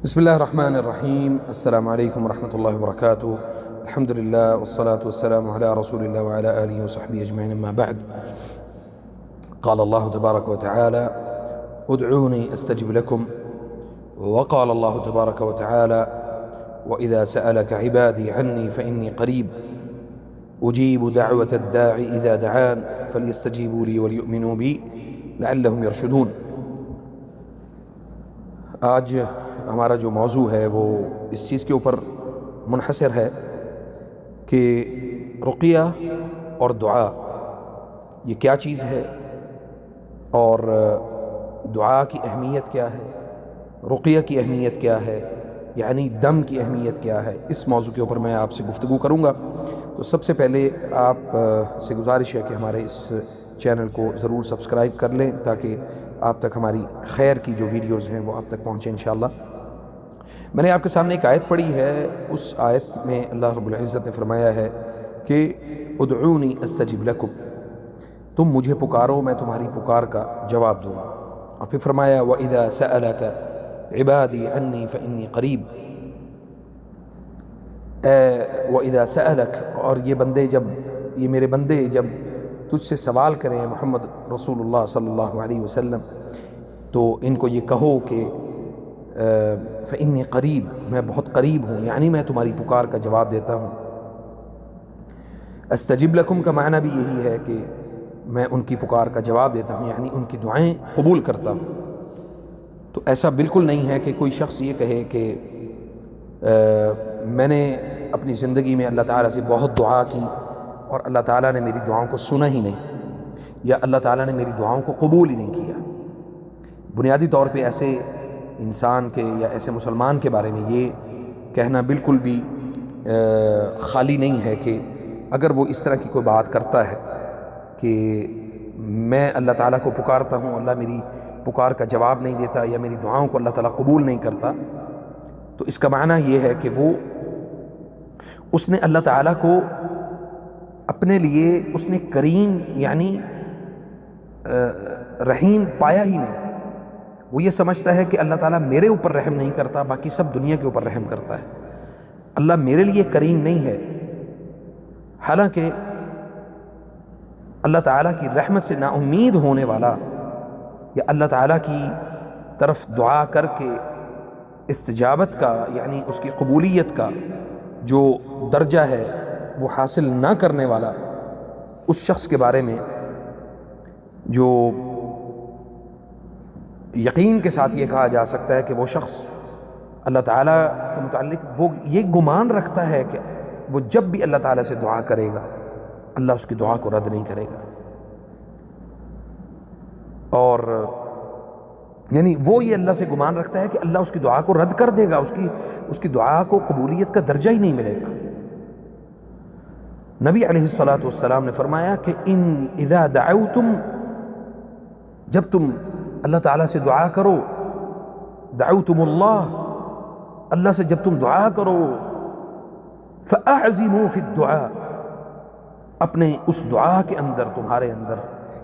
بسم الله الرحمن الرحيم. السلام عليكم ورحمة الله وبركاته. الحمد لله والصلاة والسلام على رسول الله وعلى آله وصحبه أجمعين. أما بعد، قال الله تبارك وتعالى: ادعوني أستجب لكم. وقال الله تبارك وتعالى: وإذا سألك عبادي عني فإني قريب أجيب دعوة الداعي إذا دعان فليستجيبوا لي وليؤمنوا بي لعلهم يرشدون۔ آج ہمارا جو موضوع ہے وہ اس چیز کے اوپر منحصر ہے کہ رقیہ اور دعا یہ کیا چیز ہے، اور دعا کی اہمیت کیا ہے، رقیہ کی اہمیت کیا ہے، یعنی دم کی اہمیت کیا ہے۔ اس موضوع کے اوپر میں آپ سے گفتگو کروں گا۔ تو سب سے پہلے آپ سے گزارش ہے کہ ہمارے اس چینل کو ضرور سبسکرائب کر لیں تاکہ آپ تک ہماری خیر کی جو ویڈیوز ہیں وہ آپ تک پہنچیں انشاءاللہ۔ میں نے آپ کے سامنے ایک آیت پڑھی ہے، اس آیت میں اللہ رب العزت نے فرمایا ہے کہ ادعونی استجب لکم، تم مجھے پکارو میں تمہاری پکار کا جواب دوں گا۔ اور پھر فرمایا وَإِذَا سَأَلَكَ عِبَادِي عَنِّي فَإِنِّي قَرِيب۔ وَإِذَا سَأَلَكَ، اور یہ میرے بندے جب تجھ سے سوال کریں محمد رسول اللہ صلی اللہ علیہ وسلم، تو ان کو یہ کہو کہ فإنی قریب، میں بہت قریب ہوں، یعنی میں تمہاری پکار کا جواب دیتا ہوں۔ استجب لکم کا معنی بھی یہی ہے کہ میں ان کی پکار کا جواب دیتا ہوں، یعنی ان کی دعائیں قبول کرتا ہوں۔ تو ایسا بالکل نہیں ہے کہ کوئی شخص یہ کہے کہ میں نے اپنی زندگی میں اللہ تعالیٰ سے بہت دعا کی اور اللہ تعالیٰ نے میری دعاؤں کو سنا ہی نہیں، یا اللہ تعالیٰ نے میری دعاؤں کو قبول ہی نہیں کیا۔ بنیادی طور پہ ایسے انسان کے یا ایسے مسلمان کے بارے میں یہ کہنا بالکل بھی خالی نہیں ہے کہ اگر وہ اس طرح کی کوئی بات کرتا ہے کہ میں اللہ تعالیٰ کو پکارتا ہوں، اللہ میری پکار کا جواب نہیں دیتا، یا میری دعاؤں کو اللہ تعالیٰ قبول نہیں کرتا، تو اس کا معنی یہ ہے کہ اس نے اللہ تعالیٰ کو اپنے لیے اس نے کریم یعنی رحیم پایا ہی نہیں۔ وہ یہ سمجھتا ہے کہ اللہ تعالیٰ میرے اوپر رحم نہیں کرتا، باقی سب دنیا کے اوپر رحم کرتا ہے، اللہ میرے لیے کریم نہیں ہے۔ حالانکہ اللہ تعالیٰ کی رحمت سے نا امید ہونے والا، یا اللہ تعالیٰ کی طرف دعا کر کے استجابت کا یعنی اس کی قبولیت کا جو درجہ ہے وہ حاصل نہ کرنے والا، اس شخص کے بارے میں جو یقین کے ساتھ یہ کہا جا سکتا ہے کہ وہ شخص اللہ تعالیٰ کے متعلق وہ یہ گمان رکھتا ہے کہ وہ جب بھی اللہ تعالیٰ سے دعا کرے گا اللہ اس کی دعا کو رد نہیں کرے گا، اور یعنی وہ یہ اللہ سے گمان رکھتا ہے کہ اللہ اس کی دعا کو رد کر دے گا، اس کی دعا کو قبولیت کا درجہ ہی نہیں ملے گا۔ نبی علیہ الصلاۃ والسلام نے فرمایا کہ اذا دعوتم، جب تم اللہ تعالیٰ سے دعا کرو، دعوتم اللہ سے جب تم دعا کرو، فاعزموا فی الدعاء، اپنے اس دعا کے اندر تمہارے اندر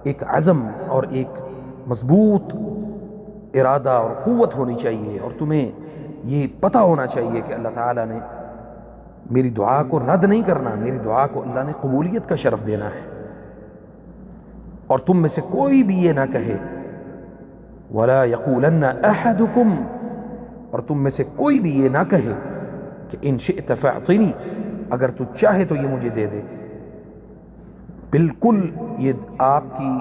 ایک عزم اور ایک مضبوط ارادہ اور قوت ہونی چاہیے، اور تمہیں یہ پتہ ہونا چاہیے کہ اللہ تعالیٰ نے میری دعا کو رد نہیں کرنا، میری دعا کو اللہ نے قبولیت کا شرف دینا ہے۔ اور تم میں سے کوئی بھی یہ نہ کہے وَلَا يَقُولَنَّ أَحَدُكُمْ، اور تم میں سے کوئی بھی یہ نہ کہے کہ إِن شِئْتَ فَاعْطِنِي، اگر تو چاہے تو یہ مجھے دے دے۔ بالکل یہ آپ کی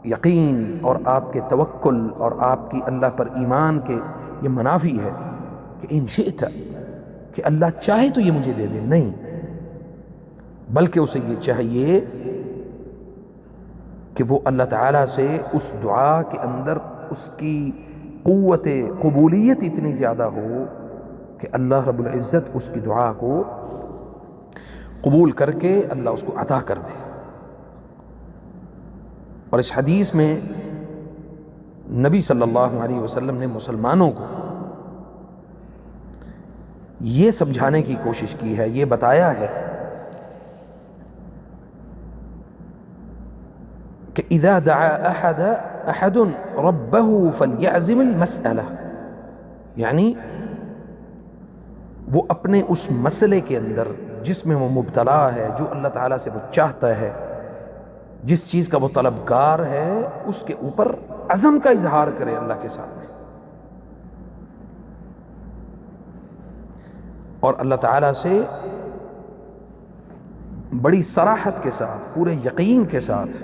یقین اور آپ کے توکل اور آپ کی اللہ پر ایمان کے یہ منافی ہے کہ ان شئت، کہ اللہ چاہے تو یہ مجھے دے دے، نہیں، بلکہ اسے یہ چاہیے کہ وہ اللہ تعالیٰ سے اس دعا کے اندر اس کی قوت قبولیت اتنی زیادہ ہو کہ اللہ رب العزت اس کی دعا کو قبول کر کے اللہ اس کو عطا کر دے۔ اور اس حدیث میں نبی صلی اللہ علیہ وسلم نے مسلمانوں کو یہ سمجھانے کی کوشش کی ہے، یہ بتایا ہے کہ اذا دعا احد ربه فليعزم المسألة، یعنی وہ اپنے اس مسئلے کے اندر جس میں وہ مبتلا ہے، جو اللہ تعالیٰ سے وہ چاہتا ہے، جس چیز کا وہ طلبگار ہے، اس کے اوپر عزم کا اظہار کرے اللہ کے سامنے، اور اللہ تعالیٰ سے بڑی صراحت کے ساتھ، پورے یقین کے ساتھ،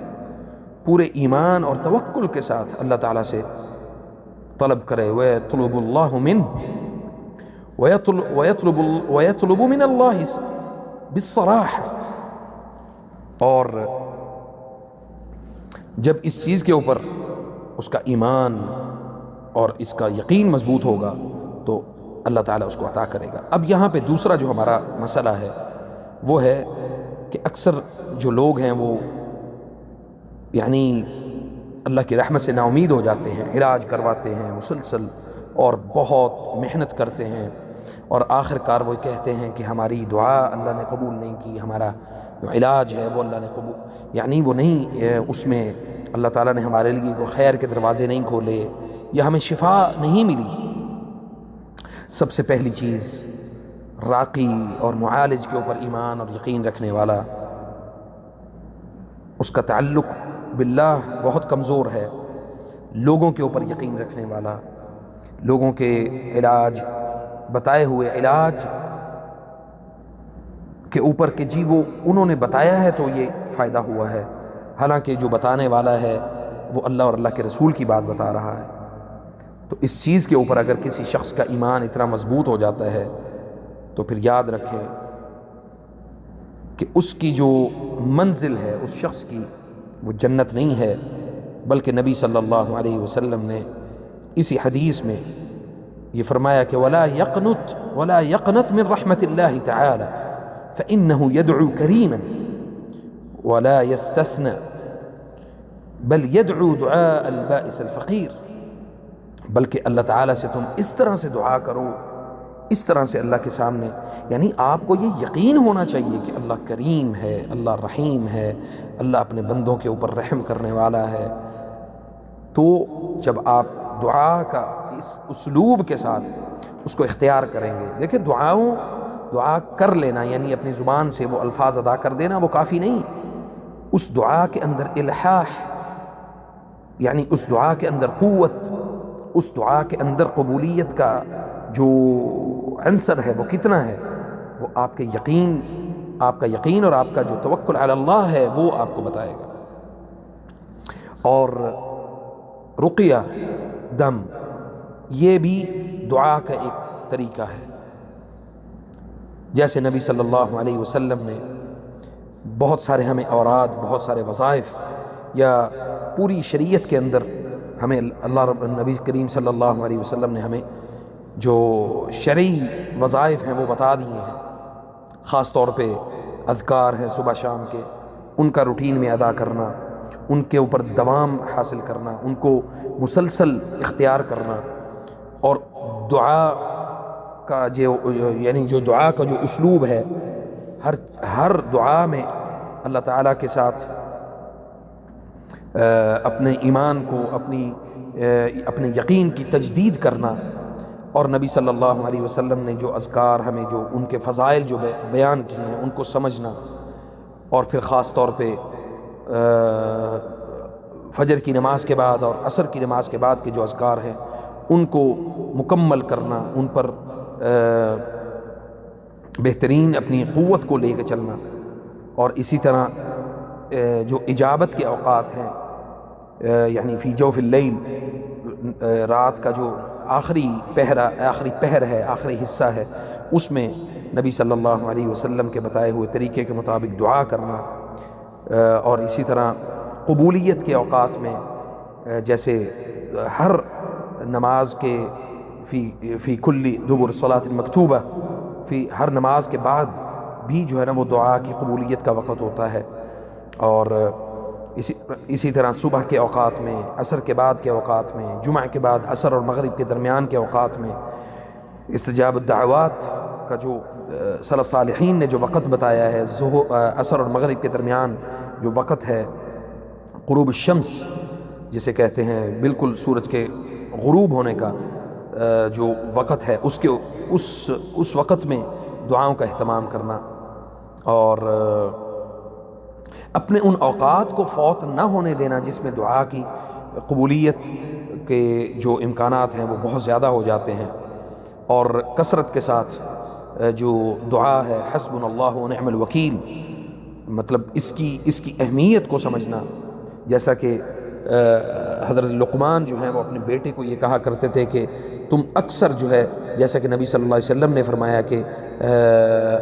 پورے ایمان اور توکل کے ساتھ اللہ تعالیٰ سے طلب کرے۔ وَيَطْلُبُ اللَّهُ مِنْهُ وَيَطْلُبُ مِنَ اللَّهِ بِالصَّرَاحَةِ، اور جب اس چیز کے اوپر اس کا ایمان اور اس کا یقین مضبوط ہوگا تو اللہ تعالیٰ اس کو عطا کرے گا۔ اب یہاں پہ دوسرا جو ہمارا مسئلہ ہے وہ ہے کہ اکثر جو لوگ ہیں وہ یعنی اللہ کی رحمت سے نا امید ہو جاتے ہیں، علاج کرواتے ہیں مسلسل اور بہت محنت کرتے ہیں، اور آخر کار وہ کہتے ہیں کہ ہماری دعا اللہ نے قبول نہیں کی، ہمارا جو علاج ہے وہ اللہ نے قبول، یعنی وہ نہیں، اس میں اللہ تعالیٰ نے ہمارے لیے کوئی خیر کے دروازے نہیں کھولے، یا ہمیں شفا نہیں ملی۔ سب سے پہلی چیز، راقی اور معالج کے اوپر ایمان اور یقین رکھنے والا، اس کا تعلق باللہ بہت کمزور ہے۔ لوگوں کے اوپر یقین رکھنے والا، لوگوں کے علاج، بتائے ہوئے علاج کے اوپر کہ جی وہ انہوں نے بتایا ہے تو یہ فائدہ ہوا ہے، حالانکہ جو بتانے والا ہے وہ اللہ اور اللہ کے رسول کی بات بتا رہا ہے۔ تو اس چیز کے اوپر اگر کسی شخص کا ایمان اتنا مضبوط ہو جاتا ہے تو پھر یاد رکھیں کہ اس کی جو منزل ہے اس شخص کی، وہ جنت نہیں ہے، بلکہ نبی صلی اللہ علیہ وسلم نے اسی حدیث میں یہ فرمایا کہ وَلَا يَقْنَتْ مِن رَحْمَةِ اللَّهِ تَعَالَى فَإِنَّهُ يَدْعُو كَرِيمًا وَلَا يَسْتَثْنَى بل يدعو دعاء البائس الفقیر، بلکہ اللہ تعالیٰ سے تم اس طرح سے دعا کرو، اس طرح سے اللہ کے سامنے، یعنی آپ کو یہ یقین ہونا چاہیے کہ اللہ کریم ہے، اللہ رحیم ہے، اللہ اپنے بندوں کے اوپر رحم کرنے والا ہے۔ تو جب آپ دعا کا اس اسلوب کے ساتھ اس کو اختیار کریں گے، دیکھیں دعا کر لینا یعنی اپنی زبان سے وہ الفاظ ادا کر دینا وہ کافی نہیں، اس دعا کے اندر الحاح، یعنی اس دعا کے اندر قوت، اس دعا کے اندر قبولیت کا جو عنصر ہے وہ کتنا ہے، وہ آپ کا یقین اور آپ کا جو توکل علی اللہ ہے وہ آپ کو بتائے گا۔ اور رقیہ دم، یہ بھی دعا کا ایک طریقہ ہے، جیسے نبی صلی اللہ علیہ وسلم نے بہت سارے ہمیں اوراد، بہت سارے وظائف، یا پوری شریعت کے اندر ہمیں نبی کریم صلی اللہ علیہ وسلم نے ہمیں جو شرعی وظائف ہیں وہ بتا دیے ہیں، خاص طور پہ اذکار ہیں صبح شام کے، ان کا روٹین میں ادا کرنا، ان کے اوپر دوام حاصل کرنا، ان کو مسلسل اختیار کرنا، اور دعا کا یعنی جو دعا کا جو اسلوب ہے، ہر دعا میں اللہ تعالیٰ کے ساتھ اپنے ایمان کو، اپنے یقین کی تجدید کرنا، اور نبی صلی اللہ علیہ وسلم نے جو اذکار ہمیں جو ان کے فضائل جو بیان کیے ہیں ان کو سمجھنا، اور پھر خاص طور پہ فجر کی نماز کے بعد اور عصر کی نماز کے بعد کے جو اذکار ہیں ان کو مکمل کرنا، ان پر بہترین اپنی قوت کو لے کے چلنا، اور اسی طرح جو اجابت کے اوقات ہیں، یعنی فی جوف اللیل، رات کا جو آخری پہر ہے، آخری حصہ ہے، اس میں نبی صلی اللہ علیہ وسلم کے بتائے ہوئے طریقے کے مطابق دعا کرنا، اور اسی طرح قبولیت کے اوقات میں جیسے ہر نماز کے فی کل دبر صلاۃ مکتوبہ، ہر نماز کے بعد بھی جو ہے نا وہ دعا کی قبولیت کا وقت ہوتا ہے، اور اسی طرح صبح کے اوقات میں، عصر کے بعد کے اوقات میں، جمعہ کے بعد عصر اور مغرب کے درمیان کے اوقات میں استجاب الدعوات کا جو سلف صالحین نے جو وقت بتایا ہے، عصر اور مغرب کے درمیان جو وقت ہے، غروب الشمس جسے کہتے ہیں، بالکل سورج کے غروب ہونے کا، جو وقت ہے اس وقت میں دعاؤں کا اہتمام کرنا، اور اپنے ان اوقات کو فوت نہ ہونے دینا جس میں دعا کی قبولیت کے جو امکانات ہیں وہ بہت زیادہ ہو جاتے ہیں، اور کثرت کے ساتھ جو دعا ہے حسبنا اللہ و نعم الوکیل، مطلب اس کی اہمیت کو سمجھنا، جیسا کہ حضرت لقمان جو ہیں وہ اپنے بیٹے کو یہ کہا کرتے تھے کہ تم اکثر جو ہے، جیسا کہ نبی صلی اللہ علیہ وسلم نے فرمایا کہ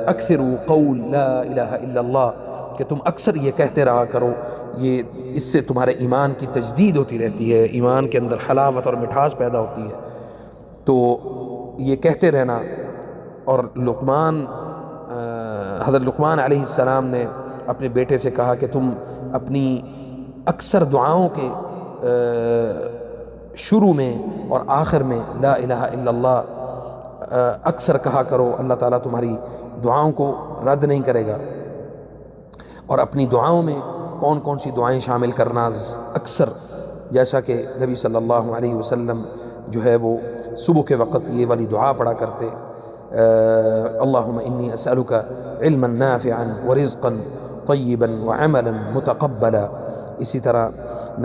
اکثروا قول لا الہ الا اللہ، کہ تم اکثر یہ کہتے رہا کرو، اس سے تمہارے ایمان کی تجدید ہوتی رہتی ہے، ایمان کے اندر حلاوت اور مٹھاس پیدا ہوتی ہے، تو یہ کہتے رہنا۔ اور حضرت لقمان علیہ السلام نے اپنے بیٹے سے کہا کہ تم اپنی اکثر دعاؤں کے شروع میں اور آخر میں لا الہ الا اللہ اکثر کہا کرو، اللہ تعالیٰ تمہاری دعاؤں کو رد نہیں کرے گا۔ اور اپنی دعاؤں میں کون کون سی دعائیں شامل کرنا اکثر، جیسا کہ نبی صلی اللہ علیہ وسلم جو ہے وہ صبح کے وقت یہ والی دعا پڑھا کرتے، اللہم انی اسألک علما نافعا ورزقا طیبا وعملا متقبلا۔ اسی طرح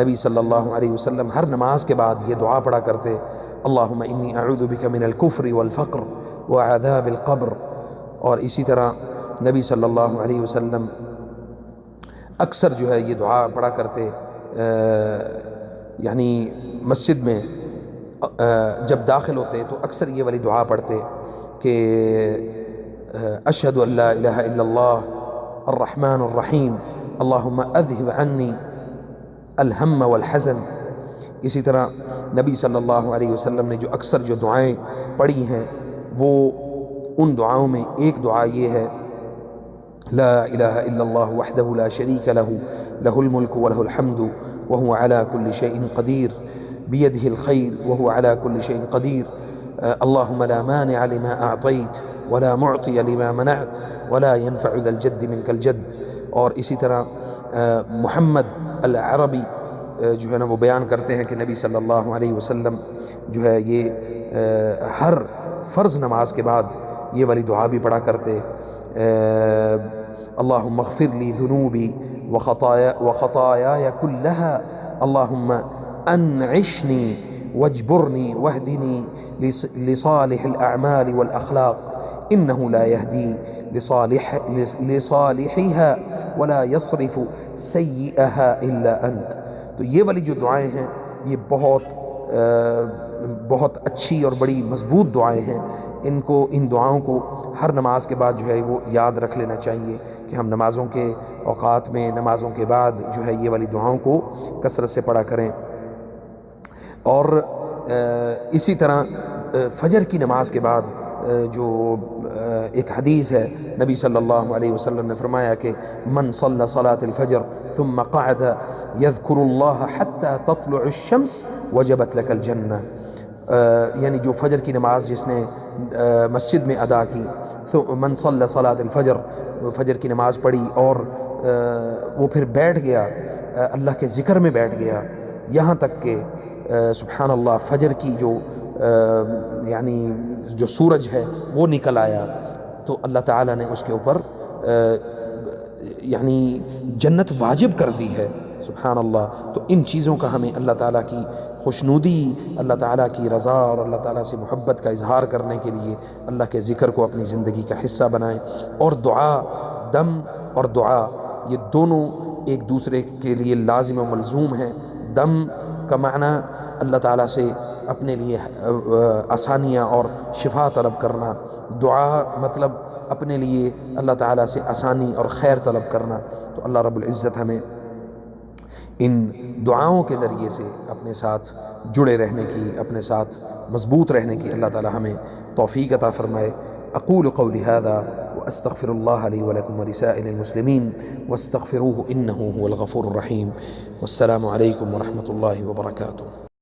نبی صلی اللہ علیہ وسلم ہر نماز کے بعد یہ دعا پڑھا کرتے، اللہم انی اعوذ بک من الکفر والفقر وعذاب القبر۔ اور اسی طرح نبی صلی اللہ علیہ وسلم اکثر جو ہے یہ دعا پڑھا کرتے، یعنی مسجد میں جب داخل ہوتے تو اکثر یہ والی دعا پڑھتے کہ اشہد ان لا الہ الا اللہ الرحمن الرحیم اللہم اذہب عنی الہم والحزن۔ اسی طرح نبی صلی اللہ علیہ وسلم نے جو اکثر جو دعائیں پڑھی ہیں وہ ان دعاؤں میں ایک دعا یہ ہے، لا الہ الا اللہ وحدہ لا شریک لہ لہ الملک ولہ الحمد وہو علی کل شیء قدیر بیدہ الخیر وہو علی کل شیء قدیر اللہم لا مانع لما اعطیت ولا معطی لما منعت ولا ينفع ذا الجد منک الجد۔ اور اسی طرح محمد العربی جو ہے نا وہ بیان کرتے ہیں کہ نبی صلی اللہ علیہ وسلم جو ہے یہ ہر فرض نماز کے بعد یہ والی دعا بھی پڑھا کرتے، اللہم اغفر لی ذنوبی وخطایای کلہا اللہم انعشنی واجبرنی واہدنی لصالح الاعمال والاخلاق انہ لا یہدی لصالحیہا ولا یصرف سیئہا الا انت۔ تو یہ والی جو دعائیں ہیں یہ بہت اچھی اور بڑی مضبوط دعائیں ہیں، ان دعاؤں کو ہر نماز کے بعد جو ہے وہ یاد رکھ لینا چاہیے کہ ہم نمازوں کے اوقات میں، نمازوں کے بعد جو ہے یہ والی دعاؤں کو کثرت سے پڑھا کریں۔ اور اسی طرح فجر کی نماز کے بعد جو ایک حدیث ہے، نبی صلی اللہ علیہ وسلم نے فرمایا کہ من صلی صلاة الفجر ثم قعد یذکر اللہ حتی تطلع الشمس وجبت لک الجنہ، یعنی جو فجر کی نماز جس نے مسجد میں ادا کی، من صلی صلاة الفجر، فجر کی نماز پڑھی اور وہ پھر بیٹھ گیا، اللہ کے ذکر میں بیٹھ گیا یہاں تک کہ سبحان اللہ فجر کی جو یعنی جو سورج ہے وہ نکل آیا، تو اللہ تعالیٰ نے اس کے اوپر یعنی جنت واجب کر دی ہے، سبحان اللہ۔ تو ان چیزوں کا ہمیں اللہ تعالیٰ کی خوشنودی، اللہ تعالیٰ کی رضا اور اللہ تعالیٰ سے محبت کا اظہار کرنے کے لیے اللہ کے ذکر کو اپنی زندگی کا حصہ بنائیں۔ اور دعا، دم اور دعا یہ دونوں ایک دوسرے کے لیے لازم و ملزوم ہیں۔ دم کا معنی اللہ تعالیٰ سے اپنے لیے آسانیاں اور شفا طلب کرنا، دعا مطلب اپنے لیے اللہ تعالیٰ سے آسانی اور خیر طلب کرنا۔ تو اللہ رب العزت ہمیں ان دعاؤں کے ذریعے سے اپنے ساتھ جڑے رہنے کی، اپنے ساتھ مضبوط رہنے کی اللہ تعالیٰ ہمیں توفیق عطا فرمائے۔ اقول قولی ھذا واستغفر اللہ لی ولکم ولسائر المسلمین واستغفروہ انہ هو الغفور الرحیم۔ والسلام علیکم ورحمۃ اللہ وبرکاتہ۔